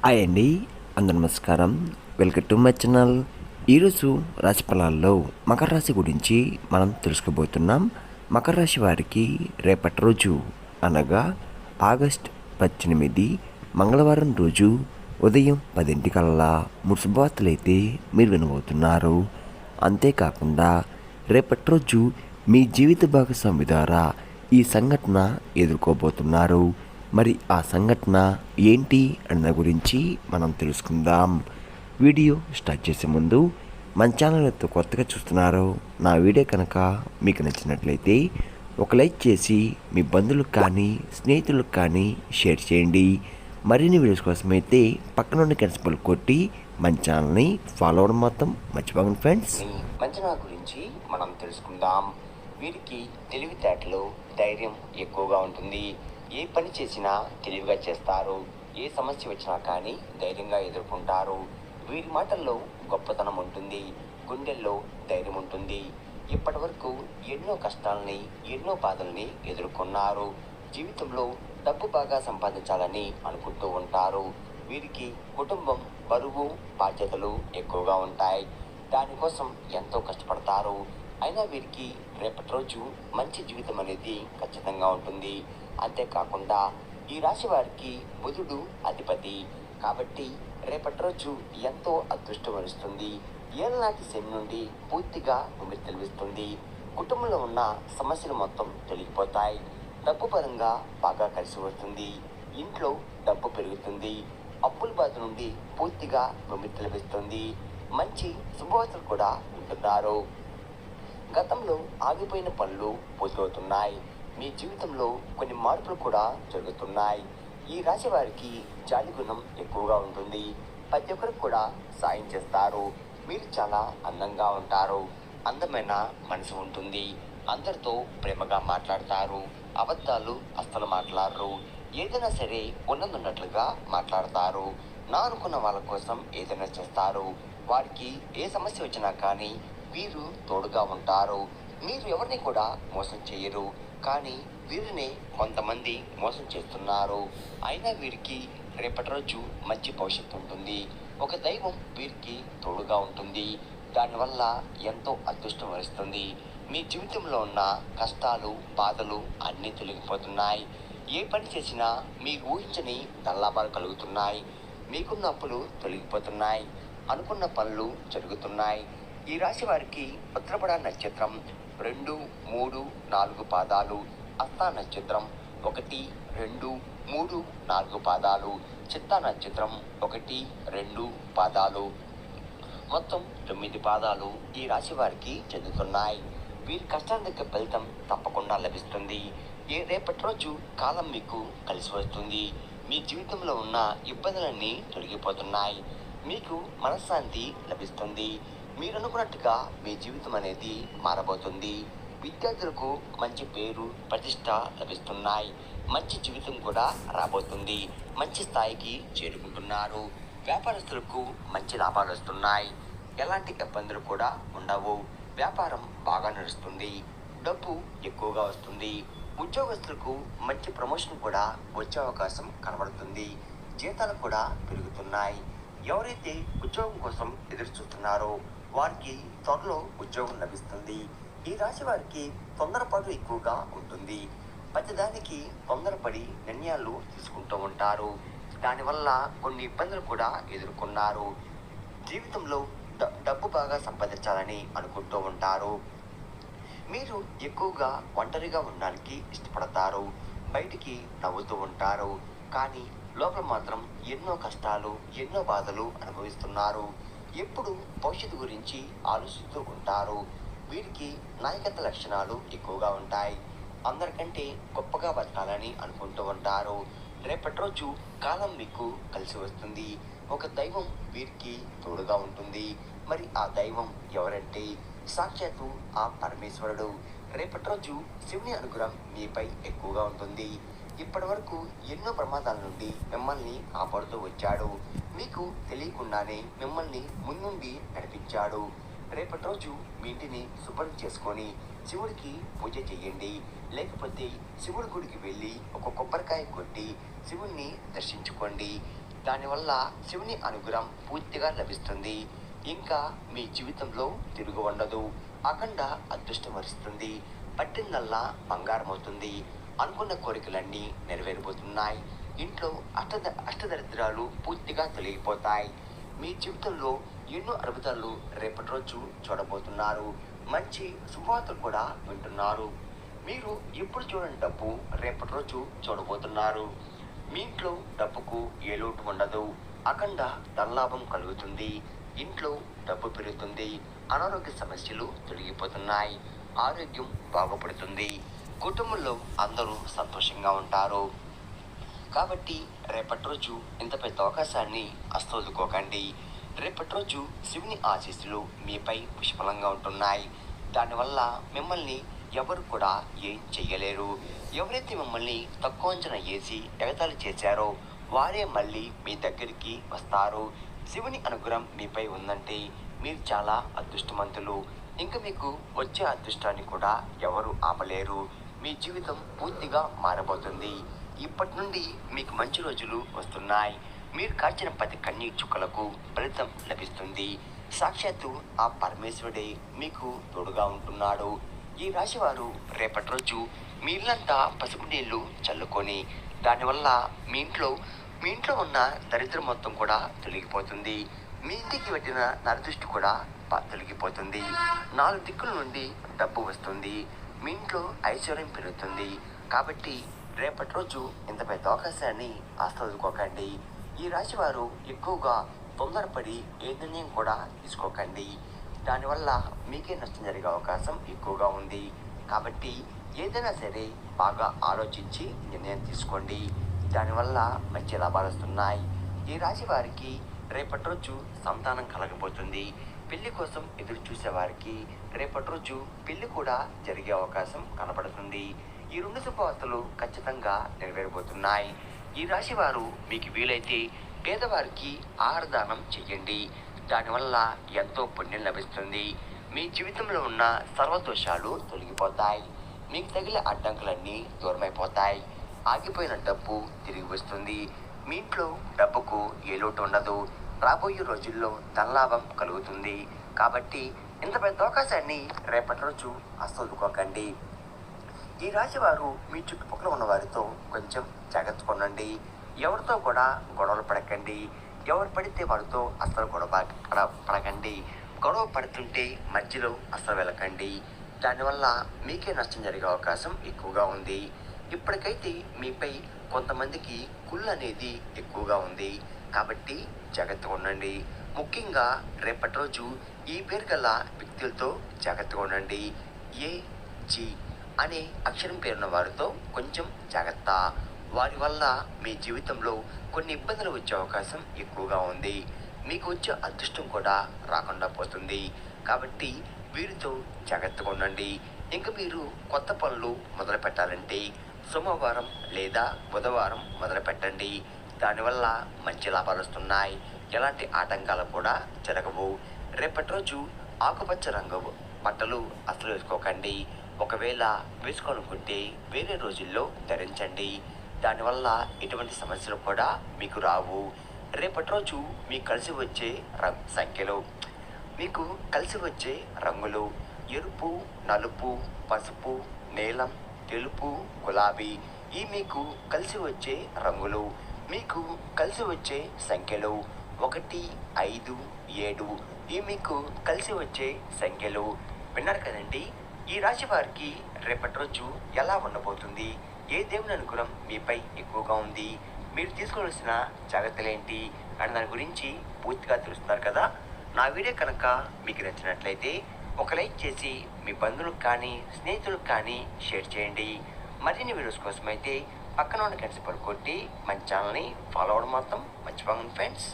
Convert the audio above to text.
Hi అండి, అందరు నమస్కారం. Welcome to my channel. ఈరోజు రాశి ఫలాల్లో మకర రాశి గురించి మనం తెలుసుకోబోతున్నాం. మకర రాశి వారికి రేపటి రోజు అనగా ఆగస్ట్ 18 మంగళవారం రోజు ఉదయం 10 కల్లా శుభవార్తలైతే మీరు వినబోతున్నారు. అంతేకాకుండా రేపటి రోజు మీ జీవిత భాగస్వామి ద్వారా ఈ సంఘటన ఎదుర్కోబోతున్నారు. మరి ఆ సంఘటన ఏంటి అన్న గురించి మనం తెలుసుకుందాం. వీడియో స్టార్ట్ చేసే ముందు మన ఛానల్ కొత్తగా చూస్తున్నారు, నా వీడియో కనుక మీకు నచ్చినట్లయితే ఒక లైక్ చేసి మీ బంధువులకు కానీ స్నేహితులకు కానీ షేర్ చేయండి. మరిన్ని వీడియోస్ కోసం అయితే పక్కన ఉన్న కన్సిపల్ కొట్టి మన ఛానల్ని ఫాలో అవ్వడం మొత్తం మర్చిపోకండి ఫ్రెండ్స్. మంచనా గురించి మనం తెలుసుకుందాం. వీరికి తెలివితేటలు, ధైర్యం ఎక్కువగా ఉంటుంది. ఏ పని చేసినా తెలివిగా చేస్తారు. ఏ సమస్య వచ్చినా కానీ ధైర్యంగా ఎదుర్కొంటారు. వీరి మాటల్లో గొప్పతనం ఉంటుంది, గుండెల్లో ధైర్యం ఉంటుంది. ఇప్పటి వరకు ఎన్నో కష్టాలని, ఎన్నో బాధల్ని ఎదుర్కొన్నారు. జీవితంలో డబ్బు బాగా సంపాదించాలని అనుకుంటూ ఉంటారు. వీరికి కుటుంబం, బరువు, బాధ్యతలు ఎక్కువగా ఉంటాయి. దానికోసం ఎంతో కష్టపడతారు. అయినా వీరికి రేపటి రోజు మంచి జీవితం అనేది ఖచ్చితంగా ఉంటుంది. అంతేకాకుండా ఈ రాశి వారికి బుధుడు అధిపతి కాబట్టి రేపటి రోజు ఎంతో అదృష్టం వరిస్తుంది. ఏళ్ళనాటి శని నుండి పూర్తిగా విముక్తి లభిస్తుంది. కుటుంబంలో ఉన్న సమస్యలు మొత్తం తొలగిపోతాయి. డబ్బు పరంగా బాగా కలిసి వస్తుంది. ఇంట్లో డబ్బు పెరుగుతుంది. అప్పుల బాధ నుండి పూర్తిగా విముక్తి లభిస్తుంది. మంచి శుభవార్తలు కూడా వింటున్నారు. గతంలో ఆగిపోయిన పనులు పూర్తవుతున్నాయి. మీ జీవితంలో కొన్ని మార్పులు కూడా జరుగుతున్నాయి. ఈ రాశి వారికి జాలి గుణం ఎక్కువగా ఉంటుంది. ప్రతి ఒక్కరికి కూడా సాయం చేస్తారు. మీరు చాలా అందంగా ఉంటారు. అందమైన మనసు ఉంటుంది. అందరితో ప్రేమగా మాట్లాడతారు. అబద్ధాలు అస్సలు మాట్లాడరు. ఏదైనా సరే ఉన్నట్లుగా మాట్లాడతారు. నా అనుకున్న వాళ్ళ కోసం ఏదైనా చేస్తారు. వారికి ఏ సమస్య వచ్చినా కానీ వీరు తోడుగా ఉంటారు. మీరు ఎవరిని కూడా మోసం చేయరు. కానీ వీరిని కొంతమంది మోసం చేస్తున్నారు. అయినా వీరికి రేపటి రోజు మంచి భవిష్యత్తు ఉంటుంది. ఒక దైవం వీరికి తోడుగా ఉంటుంది. దానివల్ల ఎంతో అదృష్టం వరిస్తుంది. మీ జీవితంలో ఉన్న కష్టాలు, బాధలు అన్నీ తొలగిపోతున్నాయి. ఏ పని చేసినా మీరు ఊహించని లాభాలు కలుగుతున్నాయి. మీకున్న అప్పులు తొలగిపోతున్నాయి. అనుకున్న పనులు జరుగుతున్నాయి. ఈ రాశి వారికి ఉత్తరపడ నక్షత్రం 2, 3, 4 పాదాలు, హస్త నక్షత్రం 1, 2, 3, 4 పాదాలు, చిత్తా నక్షత్రం 1, 2 పాదాలు, మొత్తం 9 పాదాలు ఈ రాశి వారికి చెందుతున్నాయి. వీరి కష్టానికి ఫలితం తప్పకుండా లభిస్తుంది. రేపటి రోజు కాలం మీకు కలిసి వస్తుంది. మీ జీవితంలో ఉన్న ఇబ్బందులన్నీ తొలగిపోతున్నాయి. మీకు మనశ్శాంతి లభిస్తుంది. మీరు అనుకున్నట్టుగా మీ జీవితం అనేది మారబోతుంది. విద్యార్థులకు మంచి పేరు, ప్రతిష్ట లభిస్తున్నాయి. మంచి జీవితం కూడా రాబోతుంది. మంచి స్థాయికి చేరుకుంటున్నారు. వ్యాపారస్తులకు మంచి లాభాలు వస్తున్నాయి. ఎలాంటి ఇబ్బందులు కూడా ఉండవు. వ్యాపారం బాగా నడుస్తుంది. డబ్బు ఎక్కువగా వస్తుంది. ఉద్యోగస్తులకు మంచి ప్రమోషన్ కూడా వచ్చే అవకాశం కనబడుతుంది. జీతాలు కూడా పెరుగుతున్నాయి. ఎవరైతే ఉద్యోగం కోసం ఎదురు చూస్తున్నారో వారికి త్వరలో ఉద్యోగం లభిస్తుంది. ఈ రాశి వారికి తొందరపాటు ఎక్కువగా ఉంటుంది. ప్రతిదానికి తొందరపడి నిర్ణయాలు తీసుకుంటూ ఉంటారు. దానివల్ల కొన్ని ఇబ్బందులు కూడా ఎదుర్కొన్నారు. జీవితంలో డబ్బు బాగా సంపాదించాలని అనుకుంటూ ఉంటారు. మీరు ఎక్కువగా ఒంటరిగా ఉండడానికి ఇష్టపడతారు. బయటికి నవ్వుతూ ఉంటారు. కానీ లోపల మాత్రం ఎన్నో కష్టాలు, ఎన్నో బాధలు అనుభవిస్తున్నారు. ఎప్పుడు భవిష్యత్తు గురించి ఆలోచిస్తూ ఉంటారు. వీరికి నాయకత్వ లక్షణాలు ఎక్కువగా ఉంటాయి. అందరికంటే గొప్పగా బతకాలని అనుకుంటూ ఉంటారు. రేపటి రోజు కాలం మీకు కలిసి వస్తుంది. ఒక దైవం వీరికి తోడుగా ఉంటుంది. మరి ఆ దైవం ఎవరంటే సాక్షాత్తు ఆ పరమేశ్వరుడు. రేపటి రోజు శివుని అనుగ్రహం మీపై ఎక్కువగా ఉంటుంది. ఇప్పటి వరకు ఎన్నో ప్రమాదాల నుండి మిమ్మల్ని కాపాడుతూ వచ్చాడు. మీకు తెలియకుండానే మిమ్మల్ని ముందుండి నడిపించాడు. రేపటి రోజు మీ ఇంటిని శుభ్రం చేసుకొని శివుడికి పూజ చేయండి. లేకపోతే శివుడి గుడికి వెళ్ళి ఒక కొబ్బరికాయ కొట్టి శివుణ్ణి దర్శించుకోండి. దానివల్ల శివుని అనుగ్రహం పూర్తిగా లభిస్తుంది. ఇంకా మీ జీవితంలో తిరుగు ఉండదు. అఖండ అదృష్టం వరిస్తుంది. పట్టిందల్లా బంగారం అవుతుంది. అనుకున్న కోరికలన్నీ నెరవేరిపోతున్నాయి. ఇంట్లో అష్టదరిద్రాలు పూర్తిగా తొలగిపోతాయి. మీ జీవితంలో ఎన్నో అద్భుతాలు రేపటి రోజు చూడబోతున్నారు. మంచి శుభవార్తలు కూడా వింటున్నారు. మీరు ఎప్పుడు చూడని డబ్బు రేపటి రోజు చూడబోతున్నారు. మీ ఇంట్లో డబ్బుకు ఏ లోటు ఉండదు. అఖండ ధనలాభం కలుగుతుంది. ఇంట్లో డబ్బు పెరుగుతుంది. అనారోగ్య సమస్యలు తొలగిపోతున్నాయి. ఆరోగ్యం బాగుపడుతుంది. కుటుంబంలో అందరూ సంతోషంగా ఉంటారు. కాబట్టి రేపటి రోజు ఇంత పెద్ద అవకాశాన్ని అస్తోదుకోకండి. రేపటి రోజు శివుని ఆశీస్సులు మీపై పుష్కలంగా ఉంటున్నాయి. దానివల్ల మిమ్మల్ని ఎవరు కూడా ఏం చెయ్యలేరు. ఎవరైతే మిమ్మల్ని తక్కువ అంచనా వేసి ఎగతాళి చేశారో వారే మళ్ళీ మీ దగ్గరికి వస్తారు. శివుని అనుగ్రహం మీపై ఉందంటే మీరు చాలా అదృష్టవంతులు. ఇంకా మీకు వచ్చే అదృష్టాన్ని కూడా ఎవరు ఆపలేరు. మీ జీవితం పూర్తిగా మారబోతుంది. ఇప్పటి నుండి మీకు మంచి రోజులు వస్తున్నాయి. మీరు కాచిన ప్రతి కన్నీటి చుక్కలకు ఫలితం లభిస్తుంది. సాక్షాత్తు ఆ పరమేశ్వరుడే మీకు తోడుగా ఉంటున్నాడు. ఈ రాశివారు రేపటి రోజు మీ ఇల్లంతా పసుపు నీళ్లు చల్లుకొని దానివల్ల మీ ఇంట్లో ఉన్న దరిద్రం మొత్తం కూడా తొలగిపోతుంది. మీ ఇంటికి పెట్టిన నరదృష్టి కూడా తొలగిపోతుంది. 4 దిక్కుల నుండి డబ్బు వస్తుంది. మీ ఇంట్లో ఐశ్వర్యం పెరుగుతుంది. కాబట్టి రేపటి రోజు ఇంత పెద్ద అవకాశాన్ని ఆస్వాదుకోకండి. ఈ రాశి వారు ఎక్కువగా తొందరపడి ఏ నిర్ణయం కూడా తీసుకోకండి. దానివల్ల మీకే నష్టం జరిగే అవకాశం ఎక్కువగా ఉంది. కాబట్టి ఏదైనా సరే బాగా ఆలోచించి నిర్ణయం తీసుకోండి. దానివల్ల మంచి లాభాలు వస్తున్నాయి. ఈ రాశి వారికి రేపటి రోజు సంతానం కలగబోతుంది. పెళ్లి కోసం ఎదురు చూసే వారికి రేపటి రోజు పెళ్లి కూడా జరిగే అవకాశం కనపడుతుంది. ఈ 2 శుభవార్తలు ఖచ్చితంగా నెరవేరబోతున్నాయి. ఈ రాశి వారు మీకు వీలైతే పేదవారికి ఆహార దానం చెయ్యండి. దానివల్ల ఎంతో పుణ్యం లభిస్తుంది. మీ జీవితంలో ఉన్న సర్వదోషాలు తొలగిపోతాయి. మీకు తగిలే అడ్డంకులన్నీ దూరమైపోతాయి. ఆగిపోయిన డబ్బు తిరిగి వస్తుంది. మీ ఇంట్లో డబ్బుకు ఏ లోటు ఉండదు. రాబోయే రోజుల్లో ధనలాభం కలుగుతుంది. కాబట్టి ఇంత పెద్ద అవకాశాన్ని రేపటి రోజు అస్సలుకోకండి. ఈ రాశి వారు మీ చుట్టుపక్కల ఉన్న వారితో కొంచెం జాగ్రత్త కొనండి. ఎవరితో కూడా గొడవలు పడకండి. ఎవరు పడితే వారితో అస్సలు పడకండి. గొడవ పడుతుంటే మధ్యలో అస్సలు వెళ్ళకండి. దానివల్ల మీకే నష్టం జరిగే అవకాశం ఎక్కువగా ఉంది. ఇప్పటికైతే మీపై కొంతమందికి కుళ్ళు అనేది ఎక్కువగా ఉంది. కాబట్టి జాగ్రత్తగా ఉండండి. ముఖ్యంగా రేపటి రోజు ఈ పేరు గల వ్యక్తులతో జాగ్రత్తగా ఉండండి. జి అనే అక్షరం పేరున్న వారితో కొంచెం జాగ్రత్త. వారి వల్ల మీ జీవితంలో కొన్ని ఇబ్బందులు వచ్చే అవకాశం ఎక్కువగా ఉంది. మీకు వచ్చే అదృష్టం కూడా రాకుండా పోతుంది. కాబట్టి వీరితో జాగ్రత్తగా ఉండండి. ఇంకా మీరు కొత్త పనులు మొదలు పెట్టాలంటే సోమవారం లేదా బుధవారం మొదలు పెట్టండి. దానివల్ల మంచి లాభాలు వస్తున్నాయి. ఎలాంటి ఆటంకాలు కూడా జరగవు. రేపటి రోజు ఆకుపచ్చ రంగు బట్టలు అసలు వేసుకోకండి. ఒకవేళ వేసుకోవాలనుకుంటే వేరే రోజుల్లో ధరించండి. దానివల్ల ఎటువంటి సమస్యలు కూడా మీకు రావు. రేపటి రోజు మీకు కలిసి వచ్చే రంగులు ఎరుపు, నలుపు, పసుపు, నీలం, తెలుపు, గులాబీ. ఈ మీకు కలిసి వచ్చే రంగులు. మీకు కలిసి వచ్చే సంఖ్యలు 1, 5, 7. ఈ మీకు కలిసి వచ్చే సంఖ్యలు. విన్నారు కదండి. ఈ రాశి వారికి రేపటి రోజు ఎలా ఉండబోతుంది, ఏ దేవుని అనుగ్రహం మీపై ఎక్కువగా ఉంది, మీరు తీసుకోవాల్సిన జాగ్రత్తలు ఏంటి అని దాని గురించి పూర్తిగా తెలుస్తున్నారు కదా. నా వీడియో కనుక మీకు నచ్చినట్లయితే ఒక లైక్ చేసి మీ బంధువులకు కానీ స్నేహితులకు కానీ షేర్ చేయండి. మరిన్ని వీడియోస్ కోసం అయితే పక్కన ఉన్న గంట సింబల్ కొట్టి మన ఛానల్ని ఫాలో అవ్వడం మాత్రం మర్చిపోకండి ఫ్రెండ్స్.